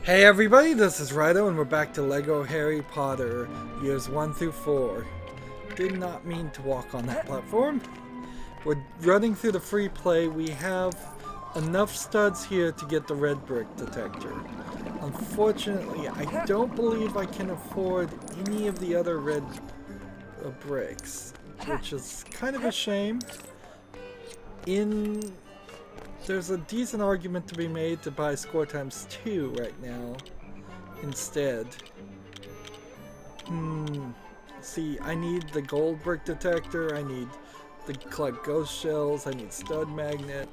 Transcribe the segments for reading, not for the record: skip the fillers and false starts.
Hey everybody, this is Rydo and we're back to LEGO Harry Potter years 1 through 4. Did not mean to walk on that platform. We're running through the free play. We have enough studs here to get the red brick detector. Unfortunately, I don't believe I can afford any of the other red bricks, which is kind of a shame. There's a decent argument to be made to buy score times 2 right now instead. See, I need the gold brick detector, I need the collect ghost shells, I need stud magnet.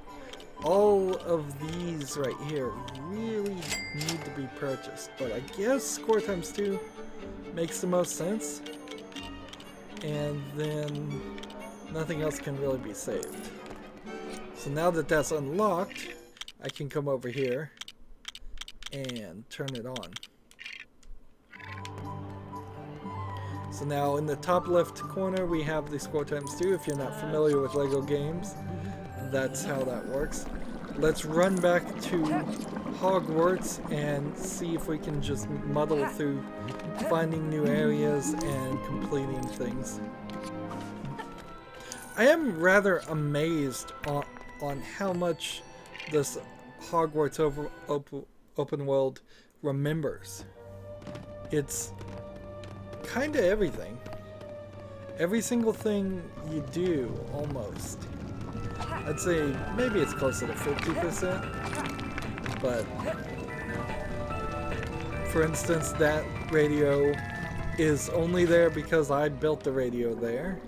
All of these right here really need to be purchased, but I guess score times 2 makes the most sense. And then nothing else can really be saved. So now that that's unlocked, I can come over here and turn it on. So now in the top left corner we have the score times 2. If you're not familiar with LEGO games, that's how that works. Let's run back to Hogwarts and see if we can just muddle through finding new areas and completing things. I am rather amazed on how much this Hogwarts open world remembers. It's kind of everything. Every single thing you do, almost. I'd say maybe it's closer to 50%, but for instance, that radio is only there because I built the radio there.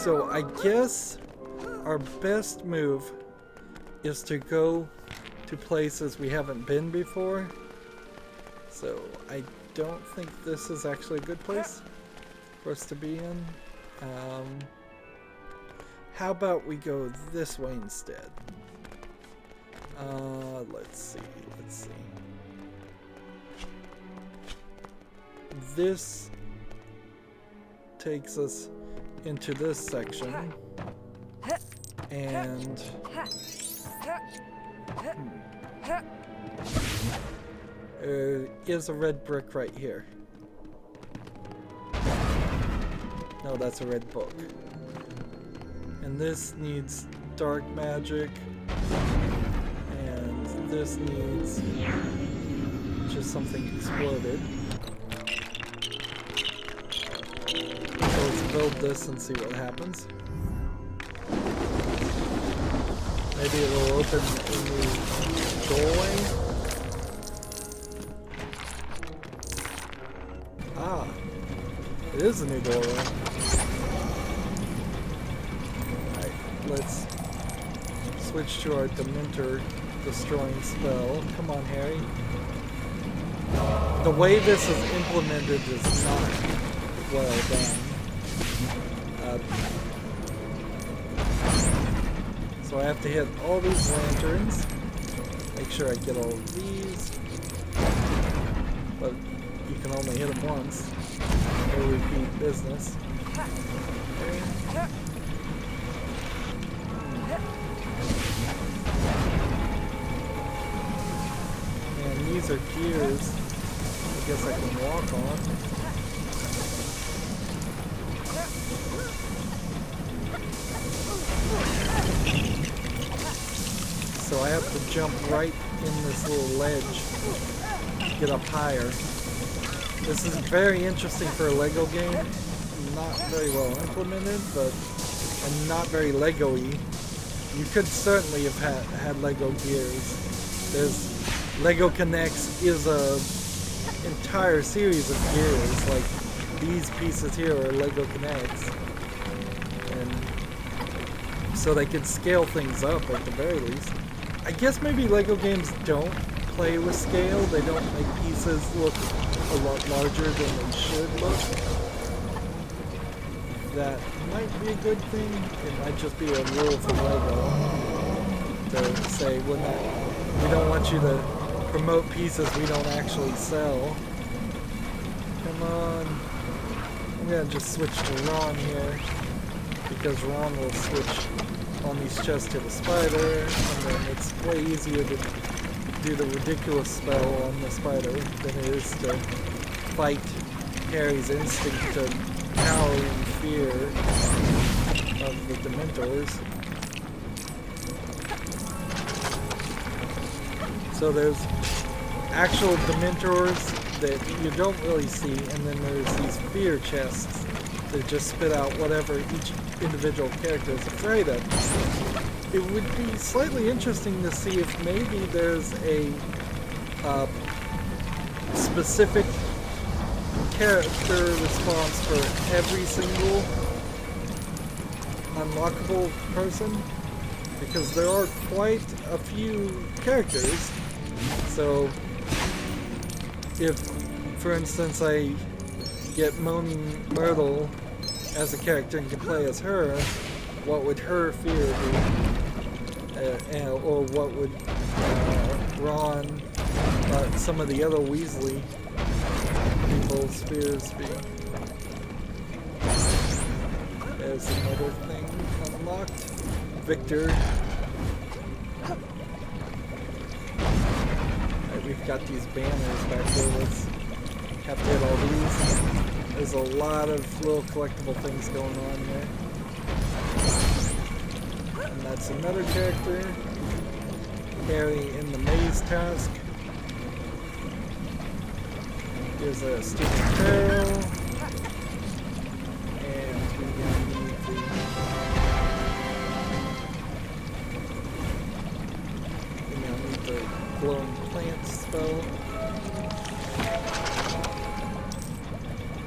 So I guess our best move is to go to places we haven't been before. So I don't think this is actually a good place for us to be in. How about we go this way instead? Let's see. This takes us into this section, and there is a red brick right here. No, that's a red book. And this needs dark magic, and this needs just something exploded. So let's build this and see what happens. Maybe it will open a new doorway. Ah, it is a new doorway. Alright, let's switch to our Dementor destroying spell. Come on, Harry. The way this is implemented is not well done. So I have to hit all these lanterns. Make sure I get all of these. But you can only hit them once. No repeat business. Okay. And these are gears. I guess I can walk on. So I have to jump right in this little ledge to get up higher. This is very interesting for a LEGO game. Not very well implemented, and not very LEGO-y. You could certainly have had LEGO gears. There's LEGO Connects is a entire series of gears. Like these pieces here are LEGO Connects. And so they could scale things up at the very least. I guess maybe LEGO games don't play with scale. They don't make pieces look a lot larger than they should look. That might be a good thing. It might just be a rule for LEGO to say we don't want you to promote pieces we don't actually sell. Come on. I'm gonna just switch to Ron here because Ron will switch on these chests to the spider, and then it's way easier to do the ridiculous spell on the spider than it is to fight Harry's instinct to cower in fear of the Dementors. So there's actual Dementors that you don't really see, and then there's these fear chests that just spit out whatever each individual character is afraid of. It would be slightly interesting to see if maybe there's a specific character response for every single unlockable person, because there are quite a few characters. So if, for instance, I get Moaning Myrtle as a character and can play as her, what would her fear be? Or what would Ron, some of the other Weasley people's fears be? There's another thing unlocked. Victor. We've got these banners back there. Let's have to hit all these. There's a lot of little collectible things going on there. And that's another character. Harry in the maze task. Here's a stupid barrel. And we're going to need the glowing plant spell.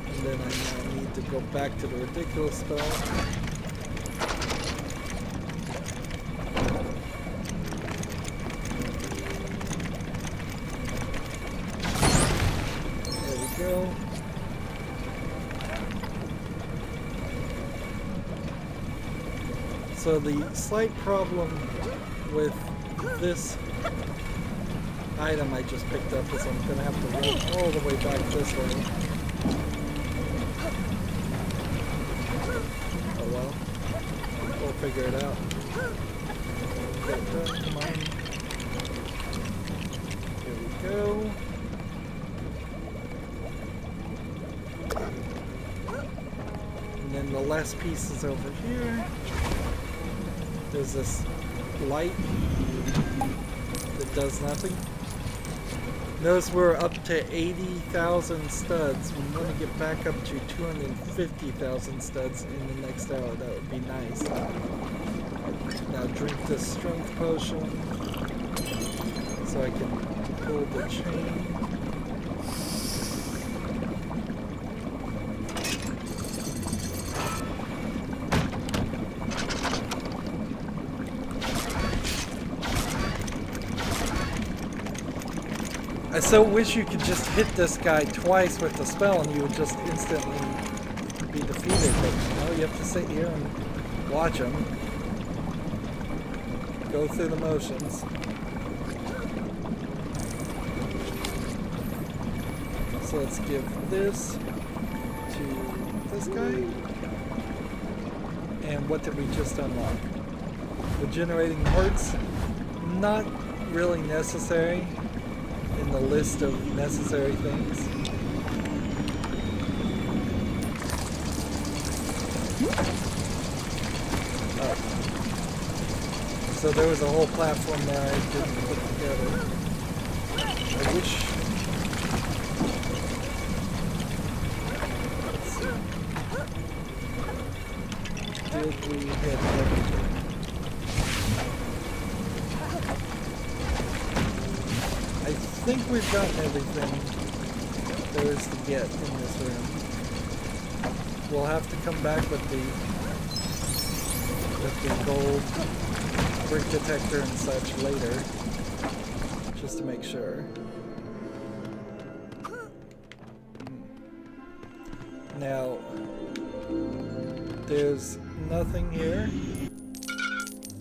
And then I now need to go back to the ridiculous spell. There we go. So the slight problem with this item I just picked up is I'm going to have to run all the way back this way. Oh well. We'll figure it out. Get it done. Come on. Here we go. And then the last piece is over here. There's this light that does nothing. Notice we're up to 80,000 studs. We want to get back up to 250,000 studs in the next hour. That would be nice. Now drink this strength potion so I can pull the chain. I so wish you could just hit this guy twice with the spell and you would just instantly be defeated, but no, you have to sit here and watch him go through the motions. So let's give this to this guy. And what did we just unlock? Regenerating hearts, not really necessary in the list of necessary things. Oh. So there was a whole platform there I didn't put together. I wish... Let's see. Did we hit everything? I think we've gotten everything there is to get in this room. We'll have to come back with the gold brick detector and such later, just to make sure. Now, there's nothing here,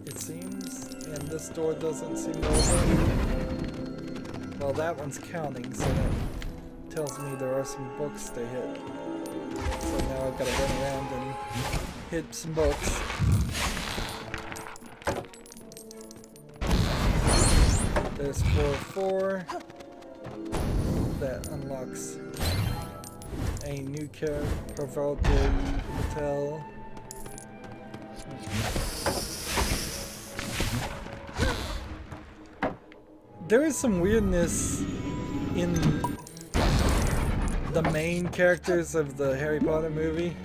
it seems, and this door doesn't seem to open. Well, that one's counting, so that tells me there are some books to hit. So now I've got to run around and hit some books. There's 4-4. That unlocks a new character, Privet Hotel. There is some weirdness in the main characters of the Harry Potter movie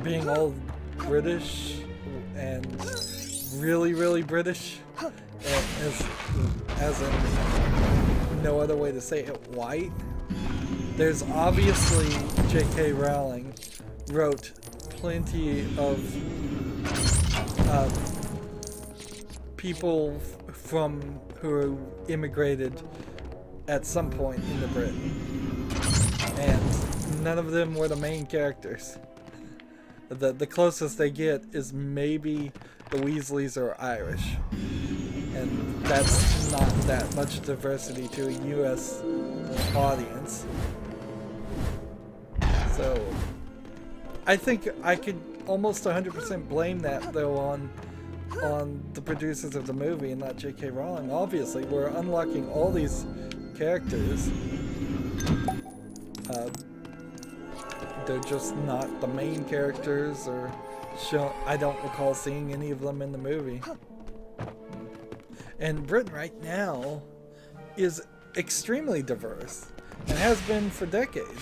being all British and really, really British, as in no other way to say it, white. There's obviously J.K. Rowling wrote plenty of people who immigrated at some point into Britain, and none of them were the main characters. The closest they get is maybe the Weasleys are Irish, and that's not that much diversity to a U.S. audience. So I think I could almost 100% blame that though on the producers of the movie and not J.K. Rowling. Obviously, we're unlocking all these characters. They're just not the main characters, or I don't recall seeing any of them in the movie. And Britain right now is extremely diverse and has been for decades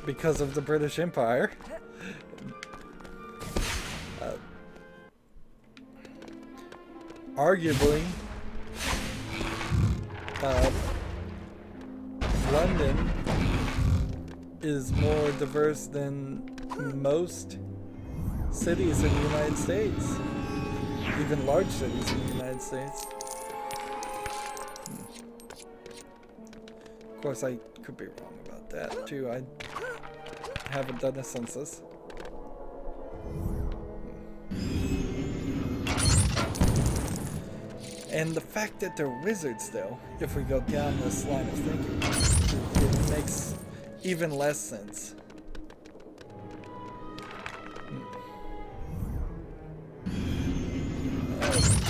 because of the British Empire. Arguably, London is more diverse than most cities in the United States, even large cities in the United States. Of course, I could be wrong about that too. I haven't done a census. And the fact that they're wizards, though, if we go down this line of thinking, it makes even less sense.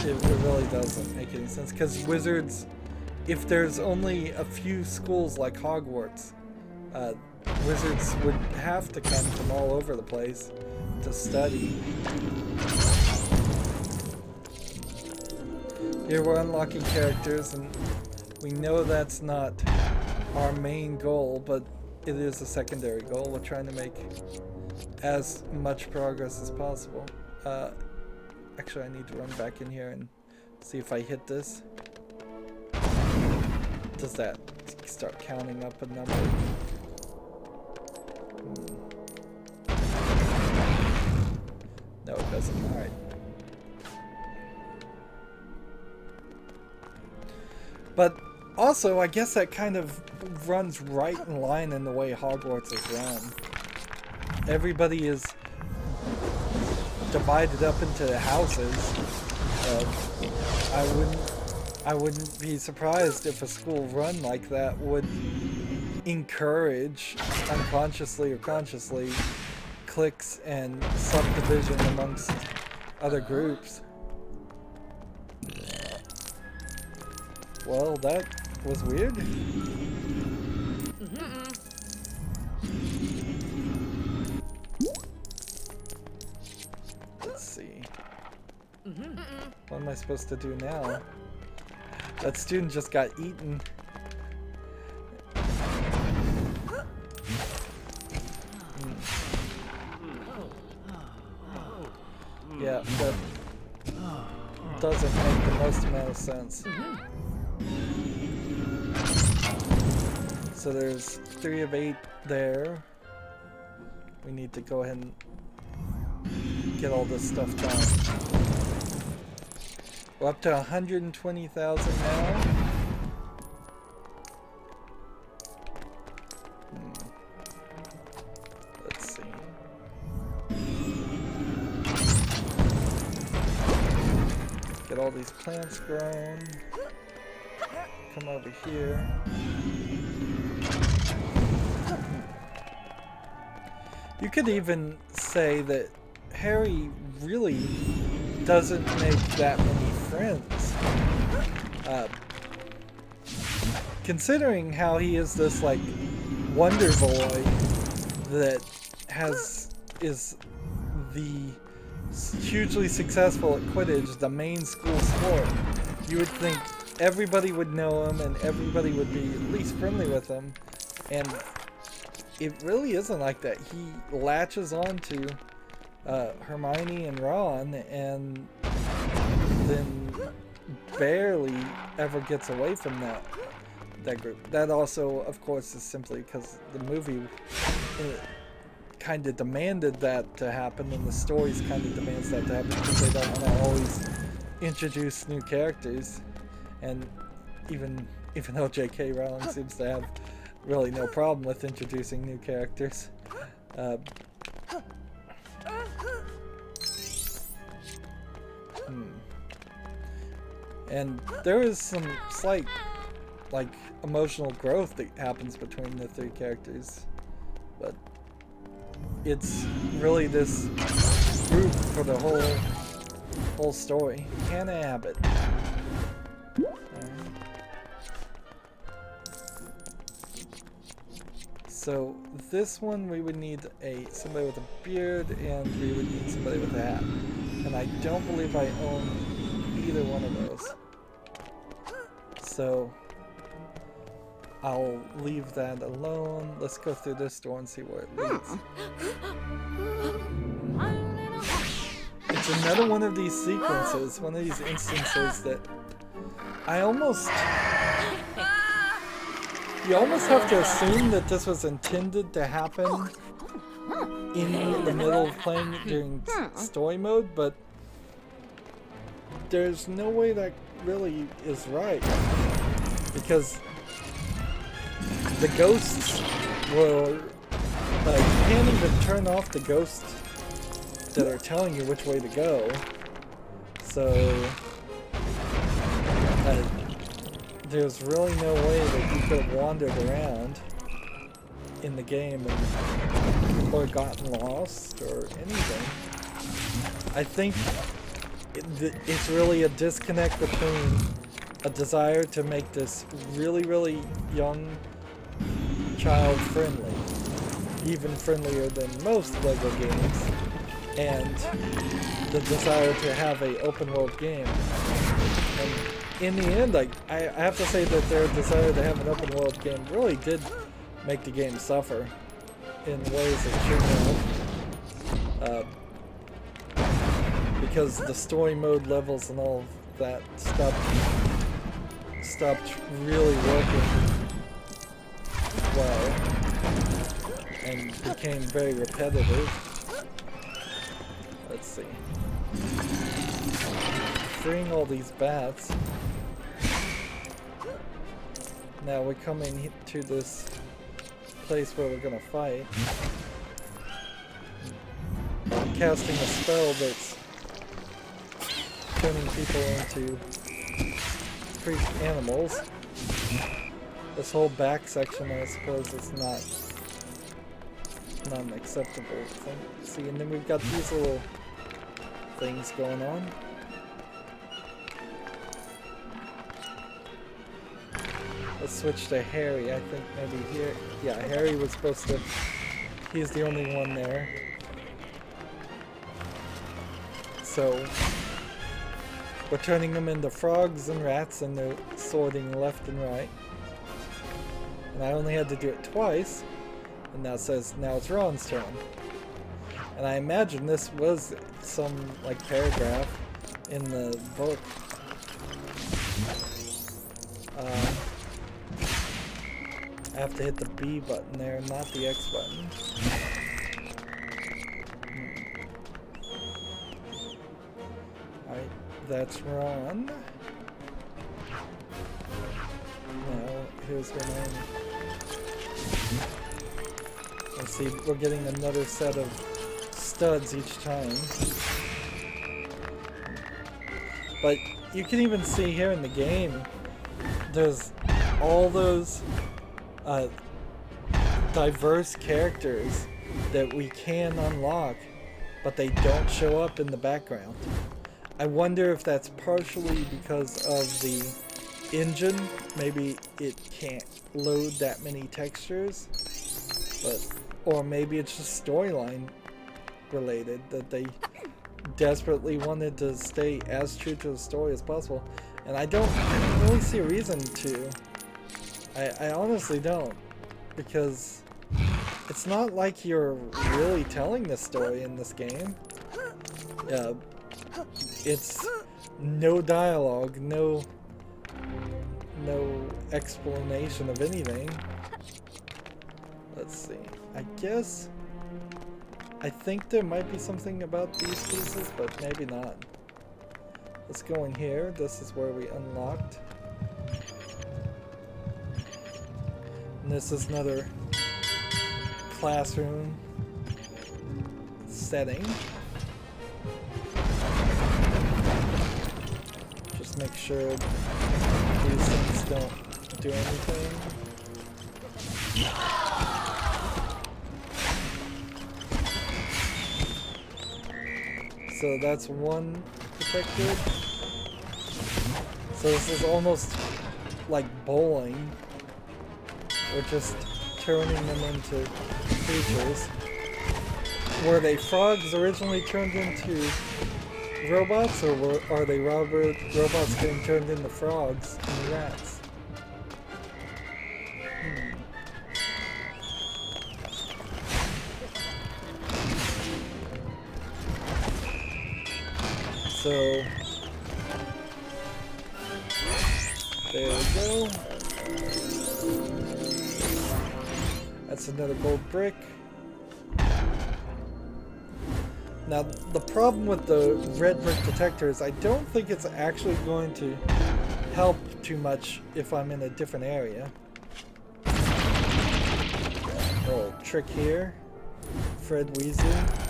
It really doesn't make any sense, because wizards, if there's only a few schools like Hogwarts, wizards would have to come from all over the place to study. Here we're unlocking characters, and we know that's not our main goal, but it is a secondary goal. We're trying to make as much progress as possible. Actually, I need to run back in here and see if I hit this. Does that start counting up a number? No, it doesn't. Alright. But also, I guess that kind of runs right in line in the way Hogwarts is run. Everybody is divided up into houses. I wouldn't be surprised if a school run like that would encourage, unconsciously or consciously, cliques and subdivision amongst other groups. Well, that was weird. Let's see. What am I supposed to do now? That student just got eaten. Yeah, that doesn't make the most amount of sense. So there's 3 of 8 there. We need to go ahead and get all this stuff done. We're up to 120,000 now. Let's see. Get all these plants grown. Come over here. You could even say that Harry really doesn't make that many friends. considering how he is this like wonder boy that is the hugely successful at Quidditch, the main school sport, you would think everybody would know him and everybody would be at least friendly with him, and it really isn't like that. He latches on to Hermione and Ron and then barely ever gets away from that group. That also, of course, is simply because the movie kind of demanded that to happen, and the stories kind of demands that to happen because they don't want to always introduce new characters. And even though J.K. Rowling seems to have really no problem with introducing new characters. And there is some slight, like, emotional growth that happens between the three characters, but it's really this group for the whole story. Hannah Abbott. So this one we would need somebody with a beard, and we would need somebody with a hat. And I don't believe I own either one of those. So I'll leave that alone. Let's go through this door and see where it leads. It's another one of these sequences, one of these instances that you almost have to assume that this was intended to happen in the middle of playing during story mode, but there's no way that really is right, because the ghosts will, you can't even turn off the ghosts that are telling you which way to go, so there's really no way that you could have wandered around in the game or gotten lost or anything. I think it's really a disconnect between a desire to make this really, really young child friendly, even friendlier than most LEGO games, and the desire to have an open world game. And in the end, I have to say that their desire to have an open world game really did make the game suffer in ways it shouldn't have. Because the story mode levels and all of that stopped really working well and became very repetitive. Let's see. Freeing all these bats. Now we're coming to this place where we're gonna fight. I'm casting a spell that's turning people into freak animals. This whole back section, I suppose, is not an acceptable thing. See, and then we've got these little things going on. Let's switch to Harry. I think maybe here. Yeah, Harry was supposed to. He's the only one there. So we're turning them into frogs and rats, and they're sorting left and right. And I only had to do it twice, and now it says now it's Ron's turn. And I imagine this was some like paragraph in the book. I have to hit the B button there, not the X button. Alright, that's Ron. Now, here's Hermione. Let's see, we're getting another set of studs each time. But you can even see here in the game, there's all those diverse characters that we can unlock, but they don't show up in the background. I wonder if that's partially because of the engine, maybe it can't load that many textures, but or maybe it's just storyline related that they desperately wanted to stay as true to the story as possible, and I don't really see a reason to. I honestly don't, because it's not like you're really telling the story in this game. It's no dialogue, no explanation of anything. Let's see. I think there might be something about these pieces, but maybe not. Let's go in here. This is where we unlocked. And this is another classroom setting. Just make sure these things don't do anything. So that's one protected. So this is almost like bowling. We're just turning them into creatures. Were they frogs originally turned into robots, or are they robots getting turned into frogs and rats? So there we go. That's another gold brick. Now, the problem with the red brick detector is I don't think it's actually going to help too much if I'm in a different area. Little trick here. Fred Weasley.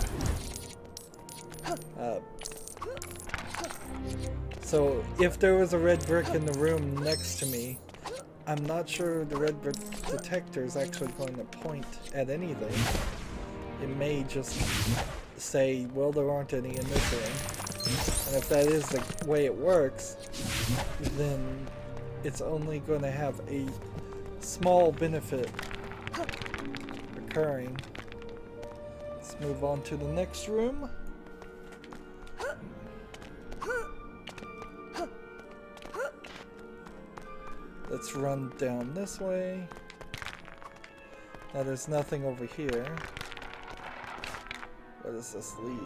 So, if there was a red brick in the room next to me, I'm not sure the red brick detector is actually going to point at anything. It may just say, well, there aren't any in this room. And if that is the way it works, then it's only going to have a small benefit occurring. Let's move on to the next room. Let's run down this way. Now there's nothing over here. Where does this lead?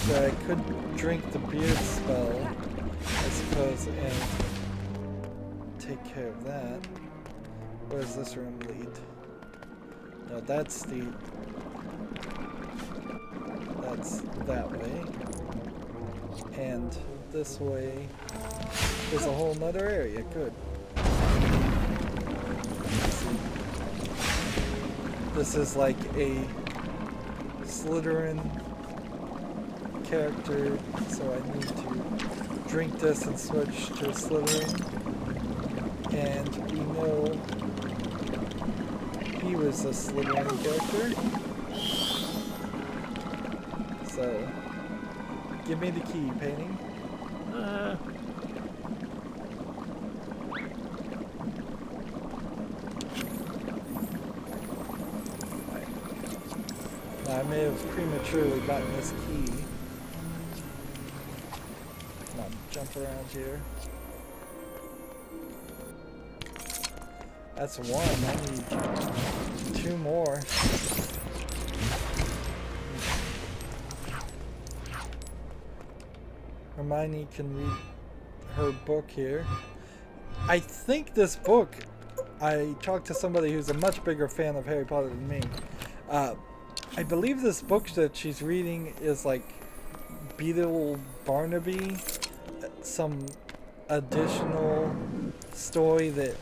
So I could drink the beard spell, I suppose, and take care of that. Where does this room lead? No, that's that way. And this way is a whole nother area. Good. This is like a Slytherin character, so I need to drink this and switch to Slytherin. And we know he was a Slytherin character. So, give me the key, painting. I may have prematurely gotten this key. Come on, jump around here. That's one. I need two more. Hermione can read her book here. I think this book, I talked to somebody who's a much bigger fan of Harry Potter than me. I believe this book that she's reading is like Beetle Barnaby, some additional story that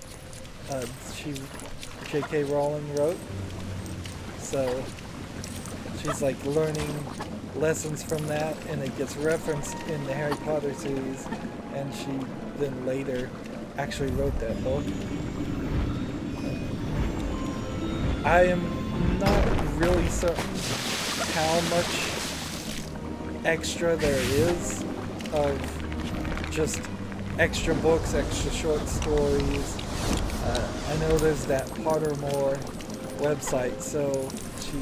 J.K. Rowling wrote. So she's like learning lessons from that, and it gets referenced in the Harry Potter series, and she then later actually wrote that book. I am not really certain how much extra there is of just extra books, extra short stories. I know there's that Pottermore website, so she,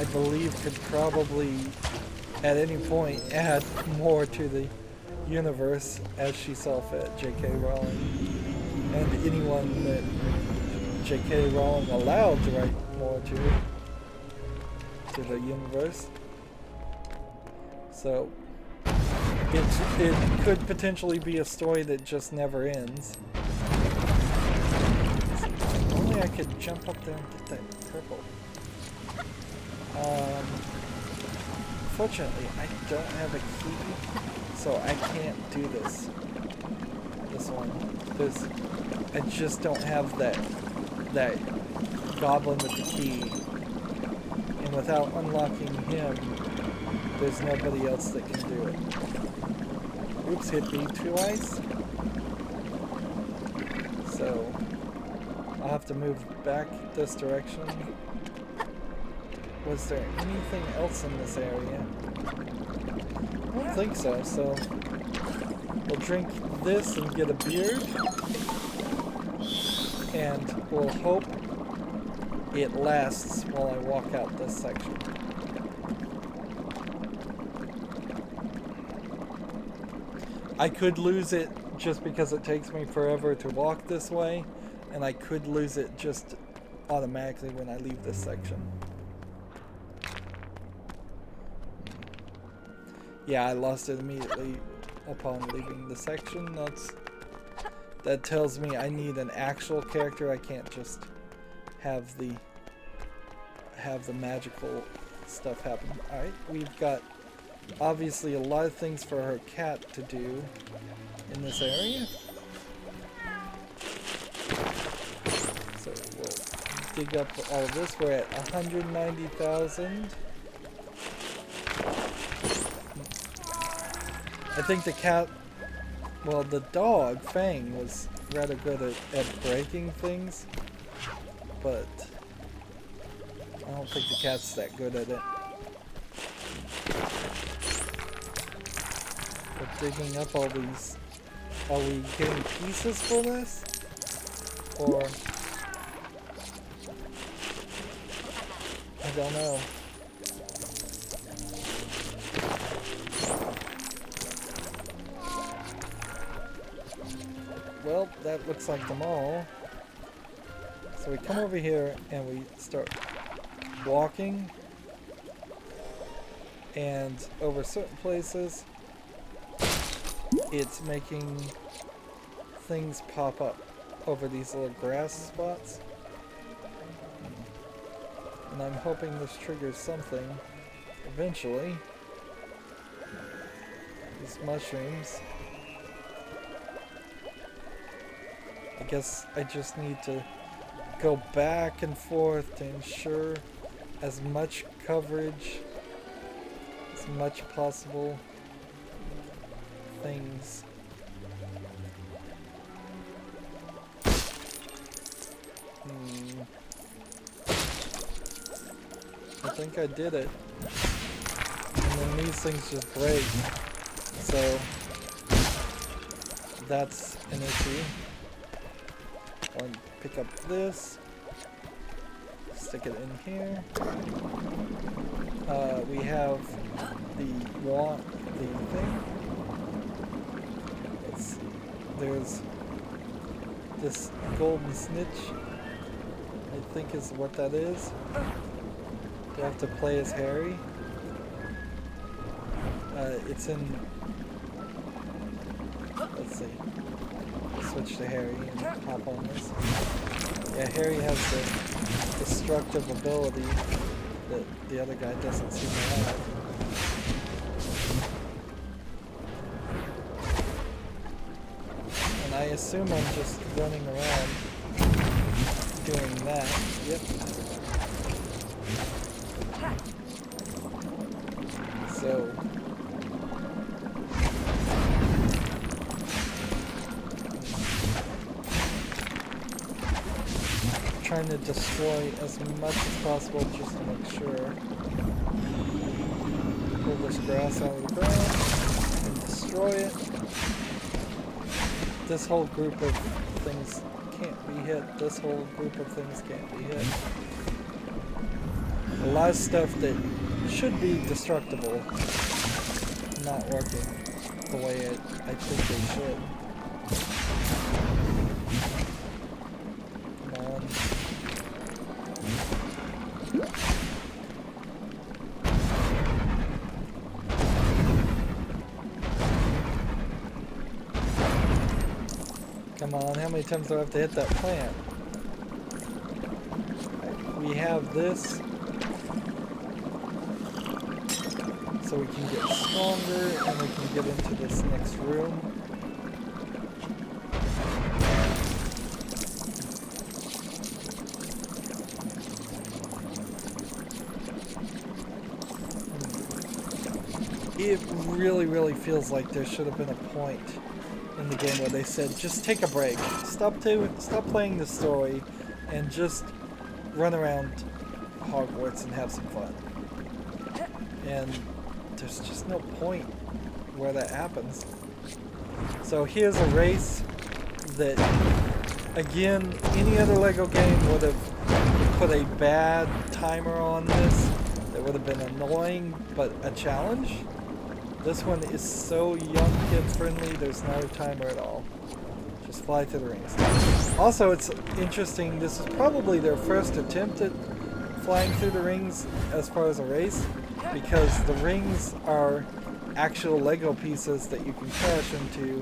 I believe, could probably at any point add more to the universe as she saw fit, J.K. Rowling, and anyone that J.K. Rowling allowed to write more to the universe. So it could potentially be a story that just never ends. If only I could jump up there and get that purple. Fortunately, I don't have a key, so I can't do this one. Because I just don't have that goblin with the key. And without unlocking him, there's nobody else that can do it. Oops, hit me twice. So I'll have to move back this direction. Was there anything else in this area? I don't think so, so we'll drink this and get a beard. And we'll hope it lasts while I walk out this section. I could lose it just because it takes me forever to walk this way, and I could lose it just automatically when I leave this section. Yeah, I lost it immediately upon leaving the section. That tells me I need an actual character. I can't just have the magical stuff happen. Alright, we've got obviously a lot of things for her cat to do in this area. So we'll dig up all of this. We're at 190,000. I think the cat, well, the dog, Fang, was rather good at breaking things, but I don't think the cat's that good at it. We're digging up all these. Are we getting pieces for this? Or I don't know. Well, that looks like them all. So we come over here and we start walking, and over certain places it's making things pop up over these little grass spots, and I'm hoping this triggers something eventually. These mushrooms. I guess I just need to go back and forth to ensure as much coverage, as much possible things. I think I did it. And then these things just break. So that's an issue. I'll pick up this, stick it in here. We have the thing. There's this golden snitch, I think is what that is. Do I have to play as Harry? It's in, let's see. Switch to Harry and hop on this. Yeah, Harry has the destructive ability that the other guy doesn't seem to have. And I assume I'm just running around doing that. Yep. So trying to destroy as much as possible just to make sure. Pull this grass out of the ground and destroy it. This whole group of things can't be hit. This whole group of things can't be hit. A lot of stuff that should be destructible not working the way I think they should. Come on. Come on, how many times do I have to hit that plant? We have this, so we can get stronger and we can get into this next room. It really feels like there should have been a point in the game where they said, just take a break. Stop playing the story and just run around Hogwarts and have some fun. And there's just no point where that happens. So here's a race that, again, any other LEGO game would have put a bad timer on this. That would have been annoying, but a challenge. This one is so young kid friendly, there's no timer at all. Just fly through the rings. Also, it's interesting, this is probably their first attempt at flying through the rings as far as a race, because the rings are actual Lego pieces that you can crash into,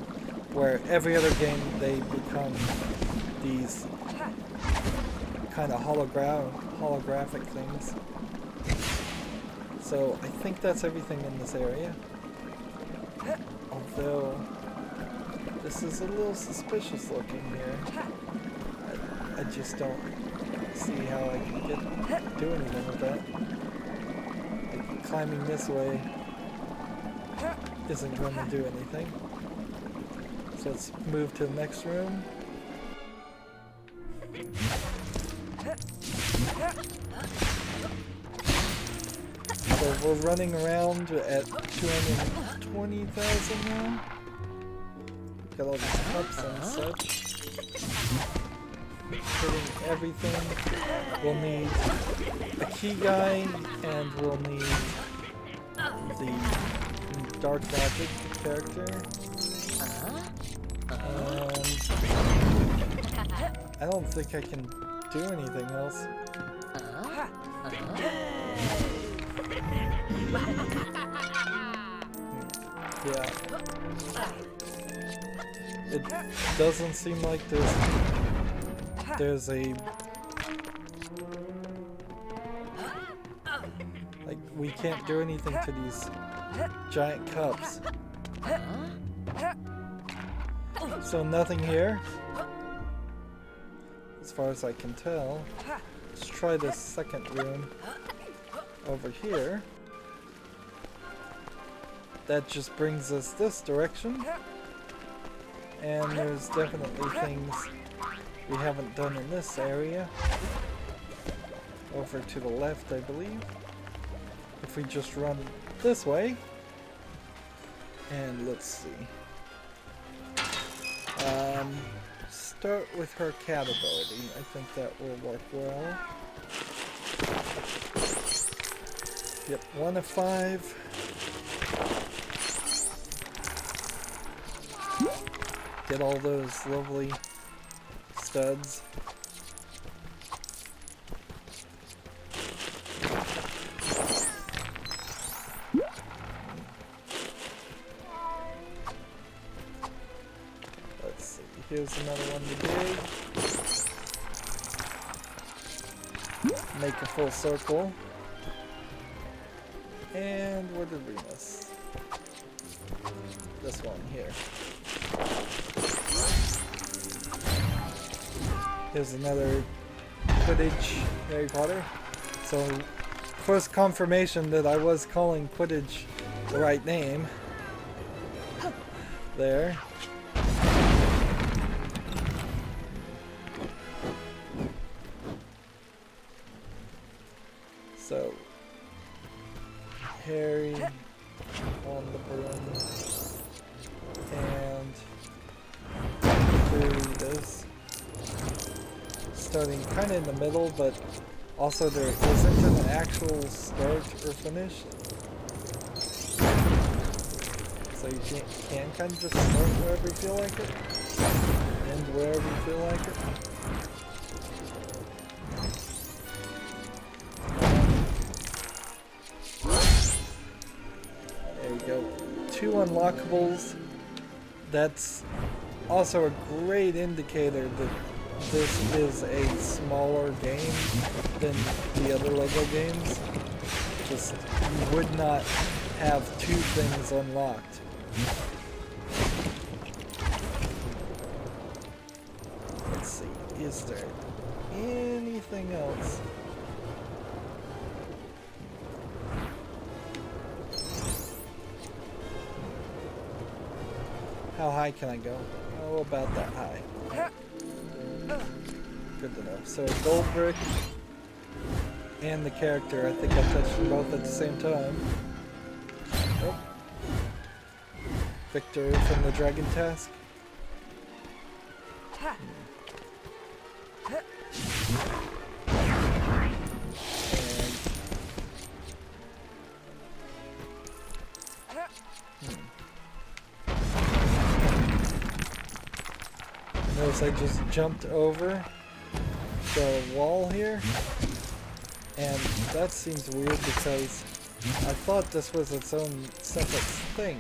where every other game they become these kind of holographic things. So I think that's everything in this area. Although this is a little suspicious looking here. I just don't see how I can do anything with that. Like, climbing this way isn't going to do anything. So let's move to the next room. So we're running around at 220,000 now. Got all these cups and such. Hitting everything. We'll need a key guy, and we'll need the dark magic character. I don't think I can do anything else. Yeah. It doesn't seem like there's a... Like, we can't do anything to these giant cups. So nothing here, as far as I can tell. Let's try this second room over here. That just brings us this direction. And there's definitely things we haven't done in this area. Over to the left, I believe. If we just run this way. And let's see. Start with her cat ability. I think that will work well. Yep, 1 of 5. Get all those lovely studs. Let's see, here's another one to dig. Make a full circle. And where did we miss? This one here. Here's another Quidditch Harry Potter. So, first confirmation that I was calling Quidditch the right name. There. So, Harry on the broom. starting kind of in the middle, but also there isn't an actual start or finish. So you can kind of just start wherever you feel like it, end wherever you feel like it. There we go. 2 unlockables. That's also a great indicator that this is a smaller game than the other LEGO games. Just, you would not have 2 things unlocked. Let's see, is there anything else? How high can I go? Oh, about that high. Good enough. So a gold brick and the character. I think I touched them both at the same time. Oh. Victor from the Dragon Task. Notice I just jumped over the wall here, and that seems weird because I thought this was its own separate thing.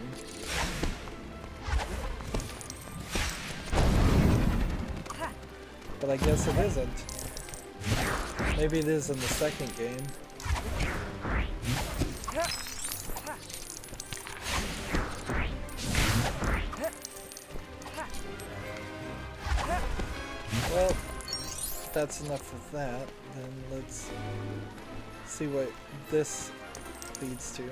But I guess it isn't. Maybe it is in the second game. Well, if that's enough of that, then let's see what this leads to.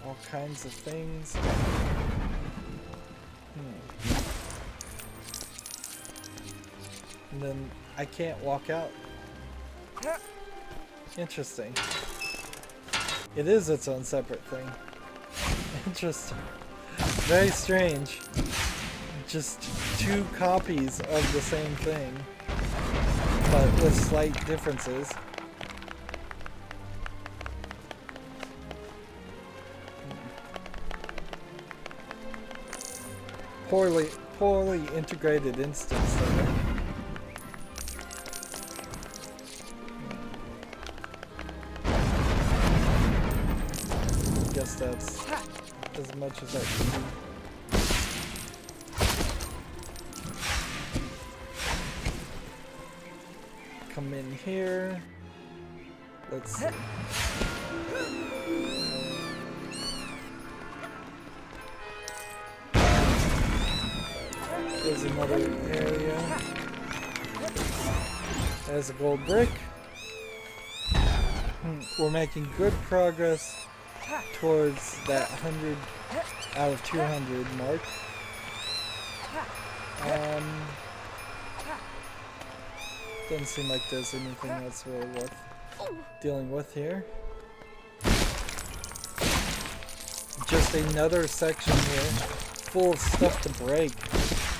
All kinds of things. And then I can't walk out. Interesting. It is its own separate thing. Interesting. Very strange. Just 2 copies of the same thing, but with slight differences. Poorly integrated instance there. Guess that's as much as I can do. Come in here. Let's see. There's another area. There's a gold brick. We're making good progress towards that 100 out of 200 mark. Doesn't seem like there's anything else really worth dealing with here. Just another section here full of stuff to break.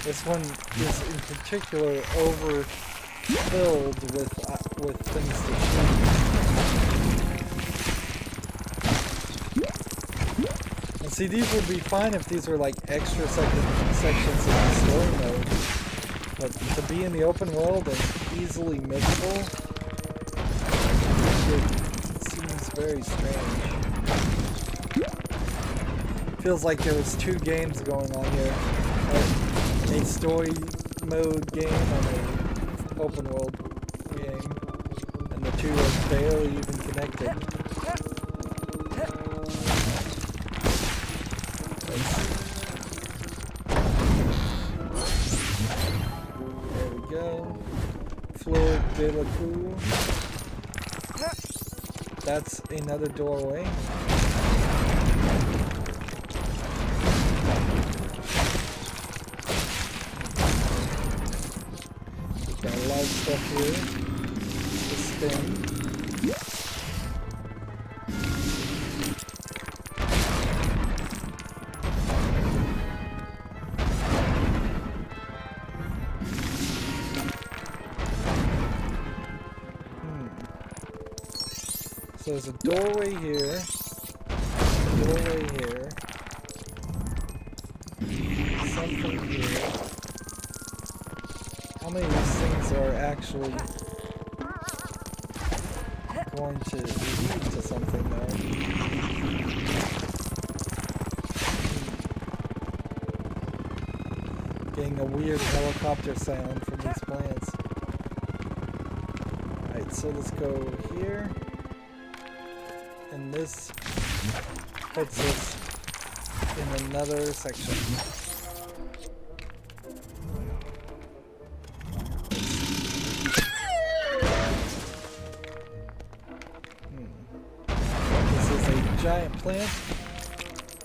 This one is in particular overfilled with things to change. And see, these would be fine if these were like extra sections in the story mode. But to be in the open world and easily missable, it seems very strange. Feels like there was 2 games going on here. A story mode game and an open world game. And the 2 are barely even connected. There we go. Fleur de la Cour. That's another doorway. Got a lot of stuff here to spin. So there's a doorway here. Doorway here. Something here. How many of these things are actually going to lead to something though? Getting a weird helicopter sound from these plants. Alright, so let's go here. And this puts us in another section. This is a giant plant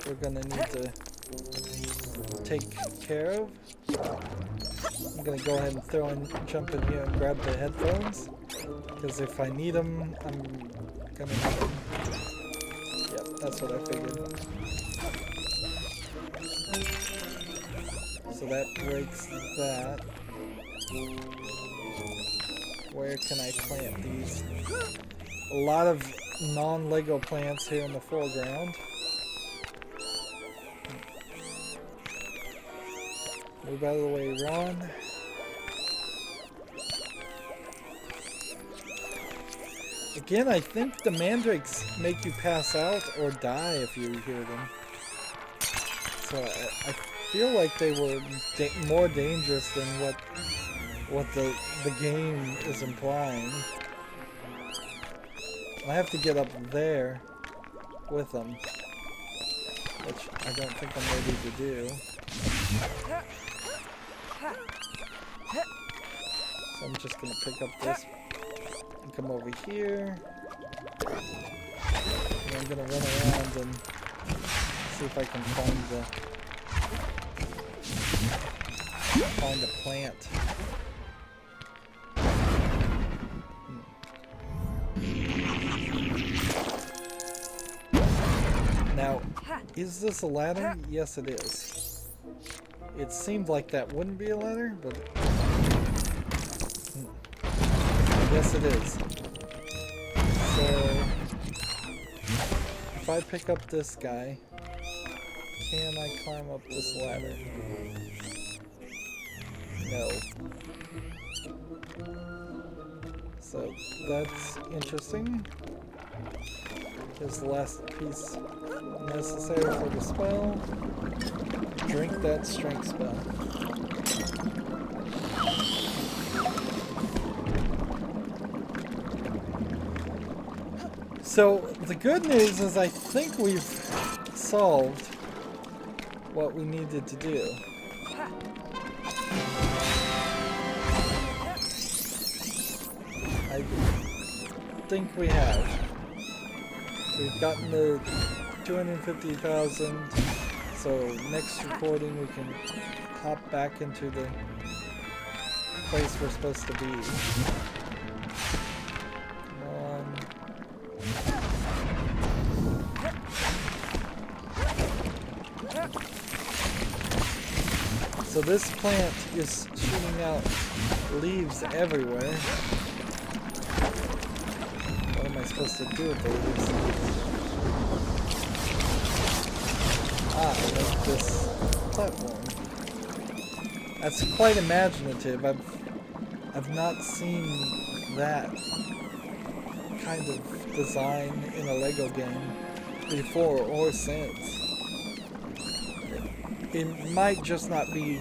we're gonna need to take care of. I'm gonna go ahead and jump in here and grab the headphones, because if I need them, I'm gonna need them. Yep, that's what I figured. So that breaks that. Where can I plant these? A lot of non-Lego plants here in the foreground. Move out of the way, Ron. Again, I think the mandrakes make you pass out or die if you hear them. So I feel like they were more dangerous than what the game is implying. I have to get up there with them, which I don't think I'm ready to do. So I'm just going to pick up this and come over here. And I'm going to run around and see if I can find a plant. Now, is this a ladder? Yes, it is. It seemed like that wouldn't be a ladder, but yes, it is. So, if I pick up this guy, can I climb up this ladder? No. So, that's interesting. Here's the last piece necessary for the spell. Drink that strength spell. So the good news is I think we've solved what we needed to do. I think we have. We've gotten the 250,000, so next recording we can hop back into the place we're supposed to be. Come on. So this plant is shooting out leaves everywhere. What am I supposed to do with the leaves? Like this platform. That's quite imaginative. I've not seen that kind of design in a Lego game before or since. It might just not be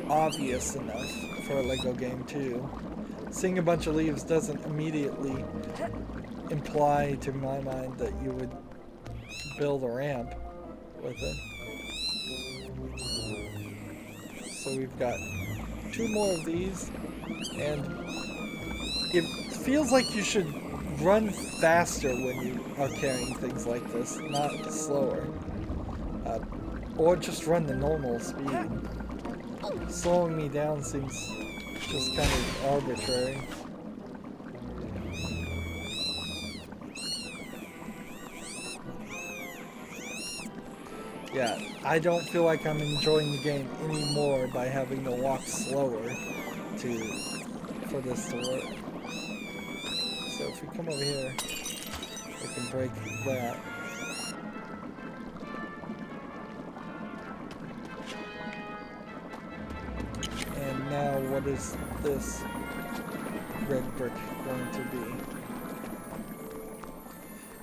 obvious enough for a Lego game too. Seeing a bunch of leaves doesn't immediately imply to my mind that you would build a ramp with it. So we've got 2 more of these, and it feels like you should run faster when you are carrying things like this, not slower. Or just run the normal speed. Slowing me down seems just kind of arbitrary. Yeah, I don't feel like I'm enjoying the game anymore by having to walk slower for this to work. So if we come over here, we can break that. And now what is this red brick going to be?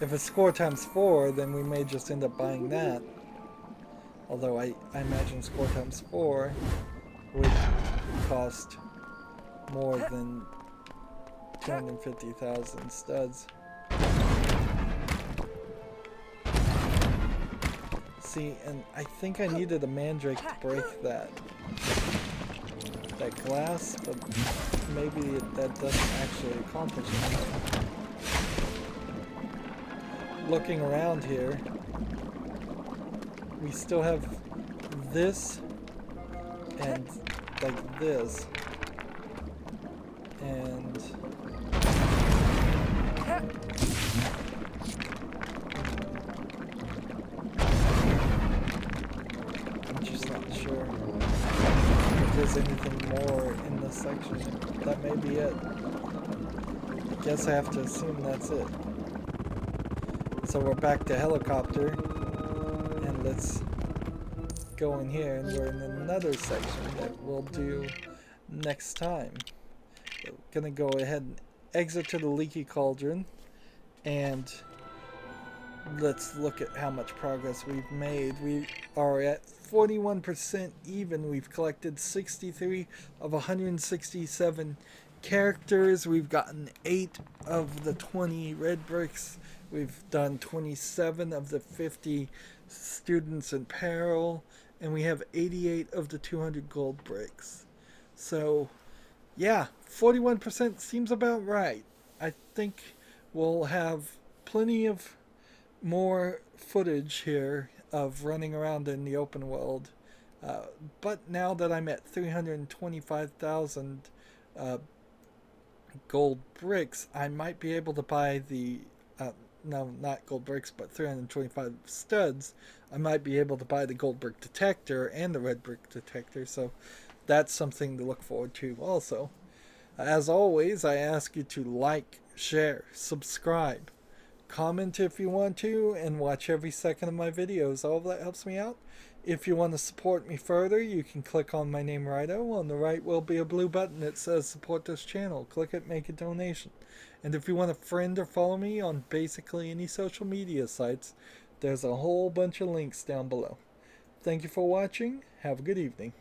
If it's score times 4, then we may just end up buying that. Although I imagine score times 4 would cost more than 250,000 studs. See, and I think I needed a mandrake to break that glass, but maybe that doesn't actually accomplish anything. Looking around here, we still have this and like this, and I'm just not sure if there's anything more in this section. That may be it. I guess I have to assume that's it. So we're back to helicopter, and let's go in here, and we're in another section that we'll do next time. We're gonna go ahead and exit to the leaky cauldron, and let's look at how much progress we've made. We are at 41% even. We've collected 63 of 167 characters. We've gotten 8 of the 20 red bricks. We've done 27 of the 50 students in peril, and we have 88 of the 200 gold bricks. So, yeah, 41% seems about right. I think we'll have plenty of more footage here of running around in the open world. But now that I'm at 325,000 gold bricks, I might be able to buy the no, not gold bricks, but 325 studs. I might be able to buy the gold brick detector and the red brick detector, so that's something to look forward to also. As always, I ask you to like, share, subscribe, comment if you want to, and watch every second of my videos. All of that helps me out. If you want to support me further, you can click on my name, Rydo. On the right will be a blue button that says support this channel. Click it, make a donation. And if you want to friend or follow me on basically any social media sites, there's a whole bunch of links down below. Thank you for watching. Have a good evening.